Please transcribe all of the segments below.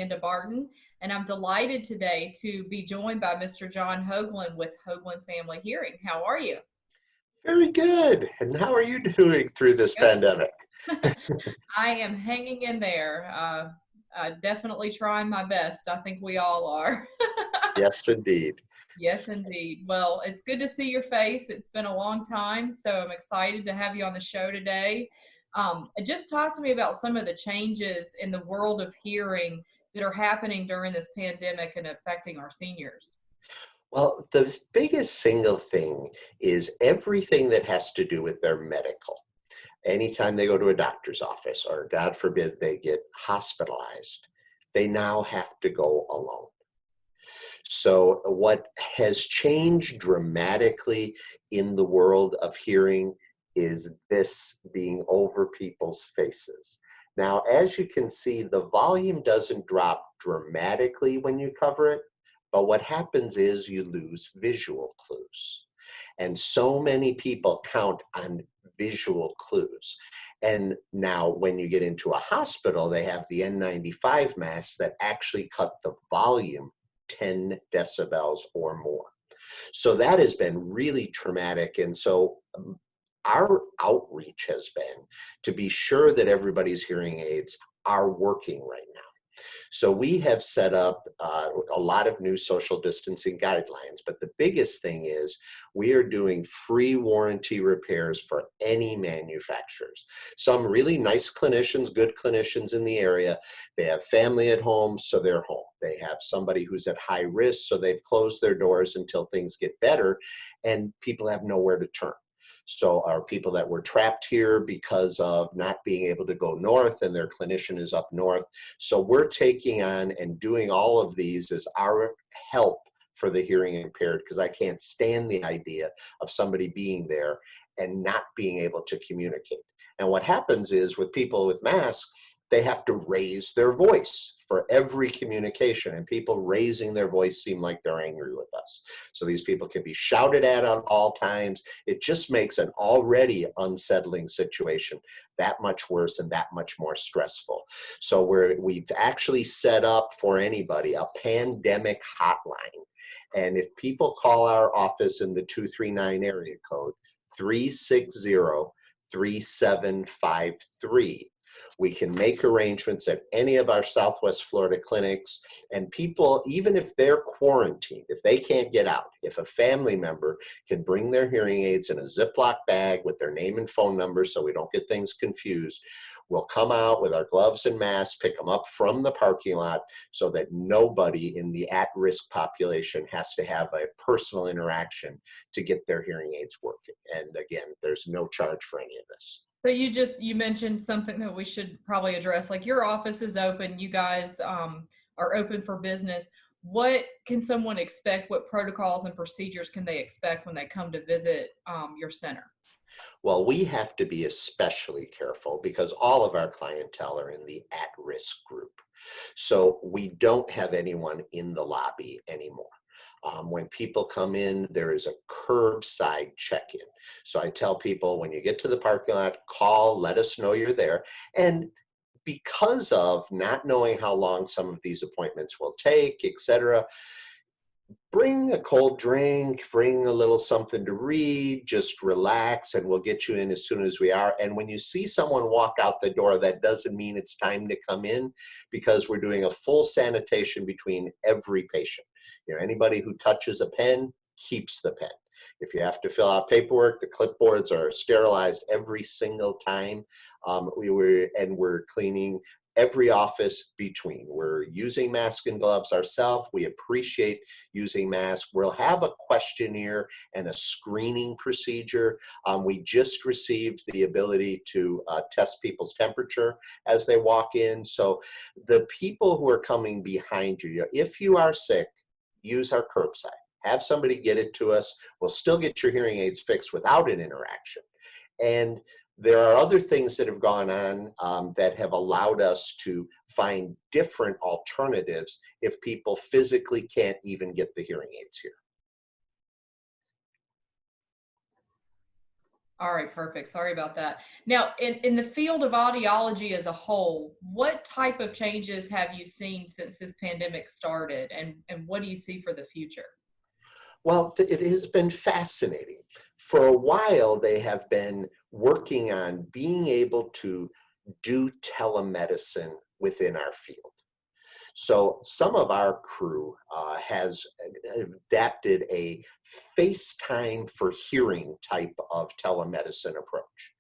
Into Barton, and I'm delighted today to be joined by Mr. John Hoglund with Hoglund Family Hearing. How are you? Very good. And how are you doing through this pandemic? I am hanging in there. Definitely trying my best. I think we all are. Yes, indeed. Yes, indeed. Well, it's good to see your face. It's been a long time, so I'm excited to have you on the show today. Just talk to me about some of the changes in the world of hearing that are happening during this pandemic and affecting our seniors. Well, the biggest single thing is everything that has to do with their medical. Anytime they go to a doctor's office, or God forbid they get hospitalized, they now have to go alone. So what has changed dramatically in the world of hearing is this being over people's faces. Now, as you can see, the volume doesn't drop dramatically when you cover it, but what happens is you lose visual clues. And so many people count on visual clues. And now when you get into a hospital, they have the N95 masks that actually cut the volume 10 decibels or more. So that has been really traumatic. And so our outreach has been to be sure that everybody's hearing aids are working right now. So we have set up a lot of new social distancing guidelines, but the biggest thing is we are doing free warranty repairs for any manufacturers. Some really nice clinicians, good clinicians in the area, they have family at home, so they're home. They have somebody who's at high risk, so they've closed their doors until things get better, and people have nowhere to turn. So our people that were trapped here because of not being able to go north and their clinician is up north. So we're taking on and doing all of these as our help for the hearing impaired, because I can't stand the idea of somebody being there and not being able to communicate. And what happens is with people with masks, they have to raise their voice for every communication, and people raising their voice seem like they're angry with us. So these people can be shouted at all times. It just makes an already unsettling situation that much worse and that much more stressful. So we've actually set up for anybody a pandemic hotline. And if people call our office in the 239 area code, 360-3753, we can make arrangements at any of our Southwest Florida clinics, and people, even if they're quarantined, if they can't get out, if a family member can bring their hearing aids in a Ziploc bag with their name and phone number so we don't get things confused, we'll come out with our gloves and masks, pick them up from the parking lot so that nobody in the at-risk population has to have a personal interaction to get their hearing aids working. And again, there's no charge for any of this. So you mentioned something that we should probably address, like your office is open, you guys are open for business. What can someone expect? What protocols and procedures can they expect when they come to visit your center? Well, we have to be especially careful because all of our clientele are in the at-risk group. So we don't have anyone in the lobby anymore. When people come in, there is a curbside check-in. So I tell people when you get to the parking lot, call, let us know you're there. And because of not knowing how long some of these appointments will take, etc., bring a cold drink, bring a little something to read, just relax, and we'll get you in as soon as we are. And when you see someone walk out the door, that doesn't mean it's time to come in, because we're doing a full sanitation between every patient. You know, anybody who touches a pen keeps the pen. If you have to fill out paperwork, the clipboards are sterilized every single time. We're cleaning every office between. We're using masks and gloves ourselves. We appreciate using masks. We'll have a questionnaire and a screening procedure. We just received the ability to test people's temperature as they walk in. So the people who are coming behind you, if you are sick, use our curbside. Have somebody get it to us. We'll still get your hearing aids fixed without an interaction. And there are other things that have gone on that have allowed us to find different alternatives if people physically can't even get the hearing aids here. All right, perfect. Sorry about that. Now, in the field of audiology as a whole, what type of changes have you seen since this pandemic started, and what do you see for the future? Well, it has been fascinating. For a while, they have been working on being able to do telemedicine within our field. So some of our crew has adapted a FaceTime for hearing type of telemedicine approach.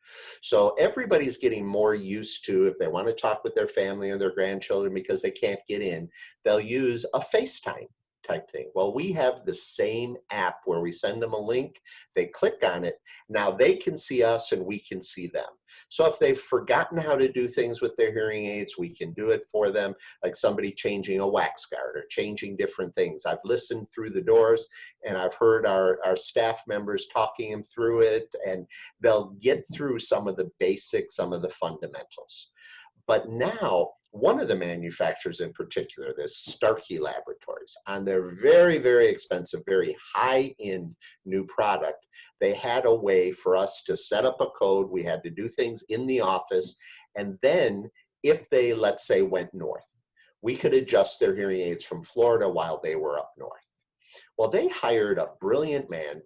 So everybody's getting more used to, if they want to talk with their family or their grandchildren because they can't get in, they'll use a FaceTime type thing. Well, we have the same app where we send them a link, they click on it, now they can see us and we can see them. So if they've forgotten how to do things with their hearing aids, we can do it for them, like somebody changing a wax guard or changing different things. I've listened through the doors and I've heard our staff members talking them through it, and they'll get through some of the basics, some of the fundamentals. But now, one of the manufacturers in particular, this Starkey Laboratories, on their very, very expensive, very high-end new product, they had a way for us to set up a code. We had to do things in the office. And then if they, let's say, went north, we could adjust their hearing aids from Florida while they were up north. Well, they hired a brilliant man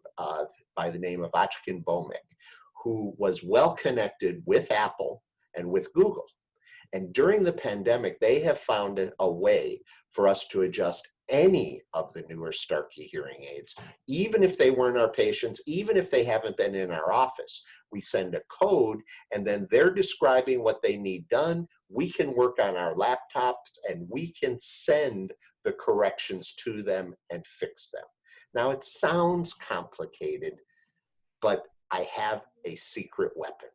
by the name of Achkin Bomik, who was well connected with Apple and with Google. And during the pandemic, they have found a way for us to adjust any of the newer Starkey hearing aids, even if they weren't our patients, even if they haven't been in our office. We send a code and then they're describing what they need done. We can work on our laptops and we can send the corrections to them and fix them. Now, it sounds complicated, but I have a secret weapon.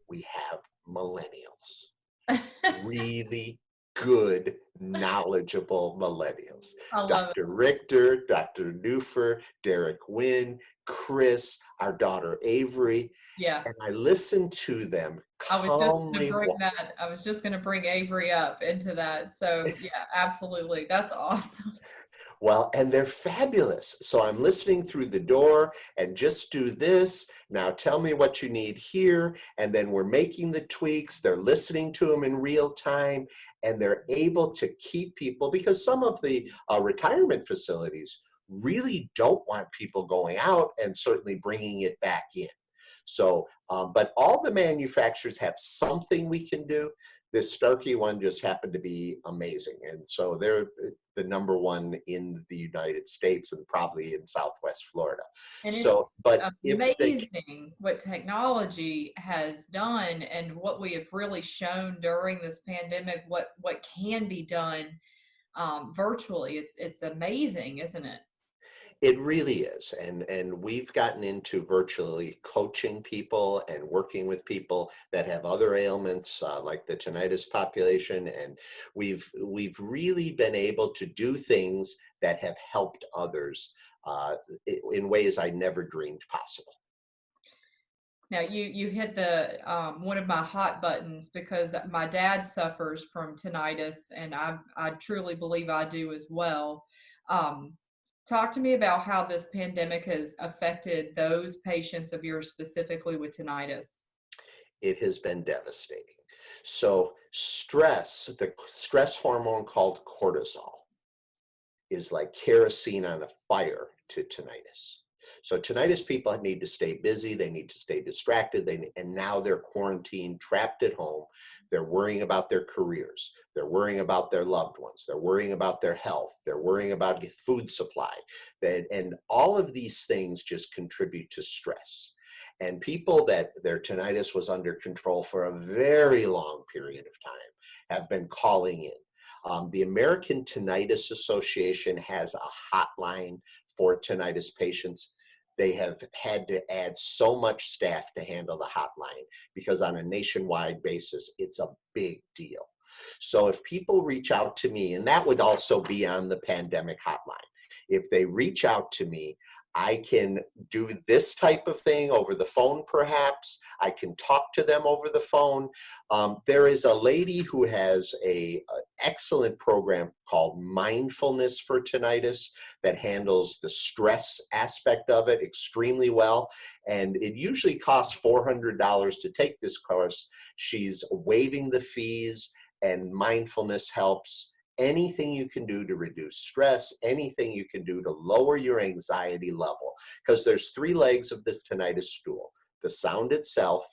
We have millennials. Really good, knowledgeable millennials. I love it. Dr. Richter, Dr. Newfer, Derek Wynn, Chris, our daughter Avery, Yeah. and I listen to them calmly. I was just going to bring Avery up into that. So yeah, absolutely. That's awesome. Well, and they're fabulous. So I'm listening through the door and just do this. Now tell me what you need here. And then we're making the tweaks. They're listening to them in real time and they're able to keep people, because some of the retirement facilities really don't want people going out and certainly bringing it back in. So, but all the manufacturers have something we can do. This Starkey one just happened to be amazing. And so they're the number one in the United States and probably in Southwest Florida. And it's So, but if they, amazing what technology has done and what we have really shown during this pandemic, what can be done virtually. It's amazing, isn't it? it really is. And we've gotten into virtually coaching people and working with people that have other ailments like the tinnitus population. And we've really been able to do things that have helped others in ways I never dreamed possible. Now you hit the one of my hot buttons, because my dad suffers from tinnitus, and I truly believe I do as well. Um, Talk to me about how this pandemic has affected those patients of yours specifically with tinnitus. It has been devastating. So stress, the stress hormone called cortisol, is like kerosene on a fire to tinnitus. So tinnitus people need to stay busy, they need to stay distracted, and now they're quarantined, trapped at home. They're worrying about their careers, they're worrying about their loved ones, they're worrying about their health, they're worrying about food supply. And all of these things just contribute to stress. And people that their tinnitus was under control for a very long period of time have been calling in. The American Tinnitus Association has a hotline for tinnitus patients. They have had to add so much staff to handle the hotline because on a nationwide basis, it's a big deal. So if people reach out to me, and that would also be on the pandemic hotline, if they reach out to me, I can do this type of thing over the phone, perhaps. I can talk to them over the phone. There is a lady who has an excellent program called Mindfulness for Tinnitus that handles the stress aspect of it extremely well. And it usually costs $400 to take this course. She's waiving the fees, and mindfulness helps. Anything you can do to reduce stress, anything you can do to lower your anxiety level, because there's three legs of this tinnitus stool: the sound itself,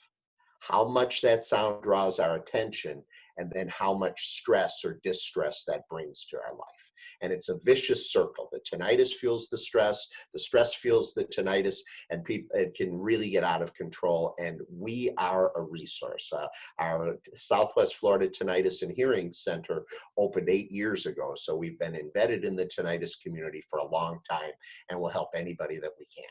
how much that sound draws our attention, and then how much stress or distress that brings to our life. And it's a vicious circle. The tinnitus fuels the stress fuels the tinnitus, and it can really get out of control. And we are a resource. Our Southwest Florida Tinnitus and Hearing Center opened 8 years ago, so we've been embedded in the tinnitus community for a long time, and we'll help anybody that we can.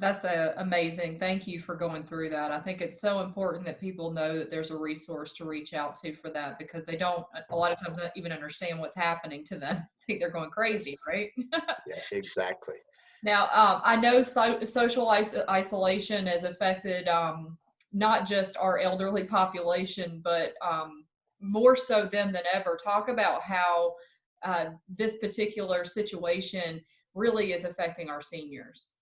That's amazing. Thank you for going through that. I think it's so important that people know that there's a resource to reach out to for that, because they don't a lot of times not even understand what's happening to them. I think they're going crazy, Yes. right? Yeah, exactly. Now, I know social isolation has affected not just our elderly population, but more so them than ever. Talk about how this particular situation really is affecting our seniors.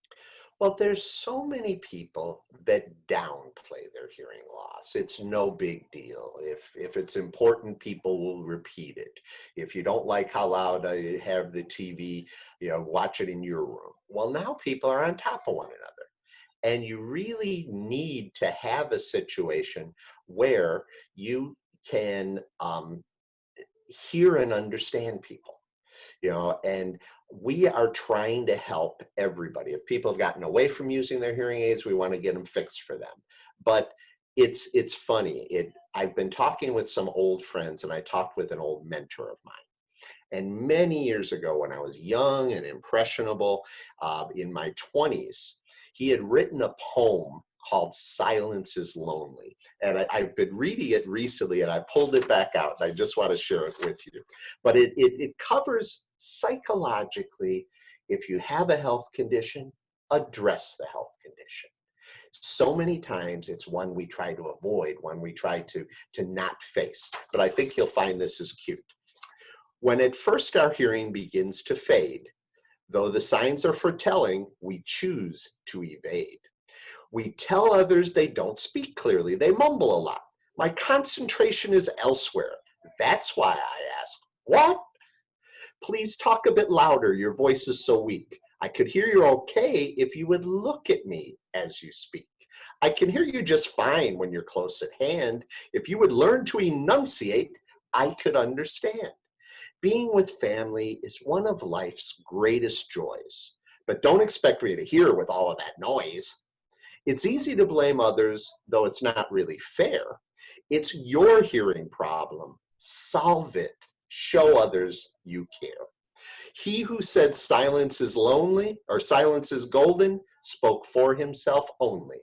Well, there's so many people that downplay their hearing loss. It's no big deal. If it's important, people will repeat it. If you don't like how loud I have the TV, watch it in your room. Well, now people are on top of one another. And you really need to have a situation where you can hear and understand people. And we are trying to help everybody. If people have gotten away from using their hearing aids, we want to get them fixed for them. But it's funny. I've been talking with some old friends, and I talked with an old mentor of mine. And many years ago, when I was young and impressionable, in my 20s, he had written a poem called Silence is Lonely. And I've been reading it recently, and I pulled it back out, and I just want to share it with you. But it covers psychologically, if you have a health condition, address the health condition. So many times it's one we try to avoid, one we try to not face. But I think you'll find this is cute. When at first our hearing begins to fade, though the signs are foretelling, we choose to evade. We tell others they don't speak clearly, they mumble a lot. My concentration is elsewhere. That's why I ask, what? Please talk a bit louder, your voice is so weak. I could hear you okay if you would look at me as you speak. I can hear you just fine when you're close at hand. If you would learn to enunciate, I could understand. Being with family is one of life's greatest joys, but don't expect me to hear with all of that noise. It's easy to blame others, though it's not really fair. It's your hearing problem. Solve it. Show others you care. He who said silence is lonely, or silence is golden, spoke for himself only.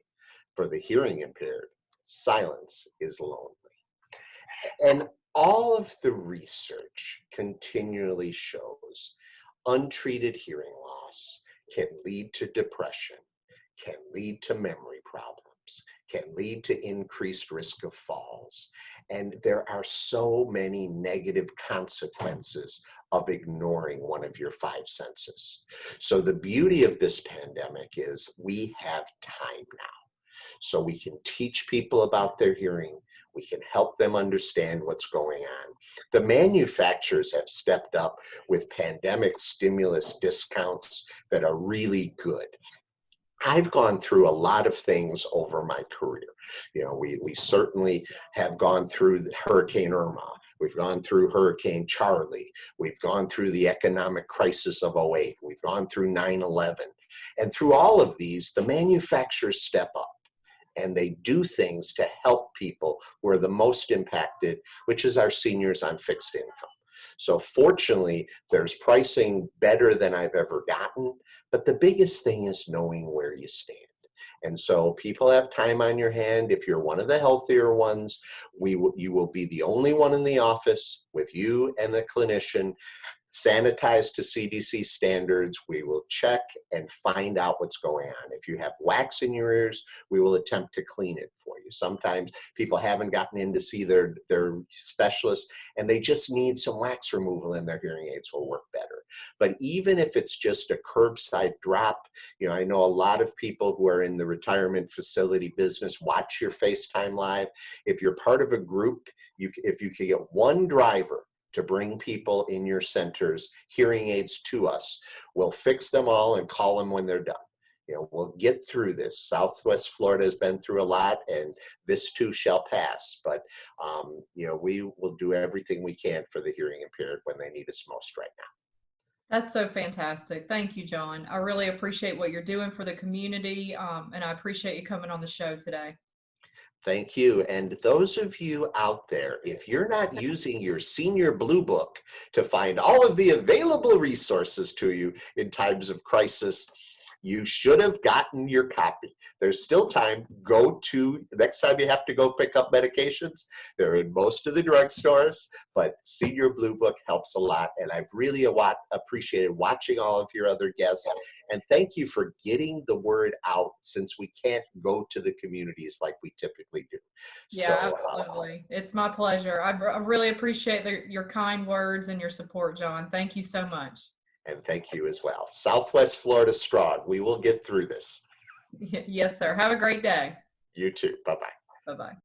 For the hearing impaired, silence is lonely. And all of the research continually shows untreated hearing loss can lead to depression, can lead to memory problems, can lead to increased risk of falls. And there are so many negative consequences of ignoring one of your five senses. So the beauty of this pandemic is we have time now. So we can teach people about their hearing. We can help them understand what's going on. The manufacturers have stepped up with pandemic stimulus discounts that are really good. I've gone through a lot of things over my career. We certainly have gone through Hurricane Irma. We've gone through Hurricane Charlie. We've gone through the economic crisis of '08. We've gone through 9/11. And through all of these, the manufacturers step up, and they do things to help people who are the most impacted, which is our seniors on fixed income. So fortunately, there's pricing better than I've ever gotten, but the biggest thing is knowing where you stand. And so people have time on your hand. If you're one of the healthier ones, you will be the only one in the office with you and the clinician. sanitize to CDC standards. We will check and find out what's going on. If you have wax in your ears, we will attempt to clean it for you. Sometimes people haven't gotten in to see their specialist and they just need some wax removal and their hearing aids will work better. But even if it's just a curbside drop, you know, I know a lot of people who are in the retirement facility business watch your FaceTime Live. If you're part of a group, if you can get one driver to bring people in your centers hearing aids to us, we'll fix them all and call them when they're done. You know, we'll get through this. Southwest Florida has been through a lot, and this too shall pass. But, you know, we will do everything we can for the hearing impaired when they need us most right now. That's so fantastic. Thank you, John. I really appreciate what you're doing for the community, and I appreciate you coming on the show today. Thank you. And those of you out there, if you're not using your Senior Blue Book to find all of the available resources to you in times of crisis, you should have gotten your copy. There's still time. Go to, next time you have to go pick up medications, they're in most of the drugstores, but Senior Blue Book helps a lot. And I've really appreciated watching all of your other guests. And thank you for getting the word out, since we can't go to the communities like we typically do. Yeah, absolutely. It's my pleasure. I really appreciate your kind words and your support, John. Thank you so much. And thank you as well. Southwest Florida strong. We will get through this. Yes, sir. Have a great day. You too. Bye-bye. Bye-bye.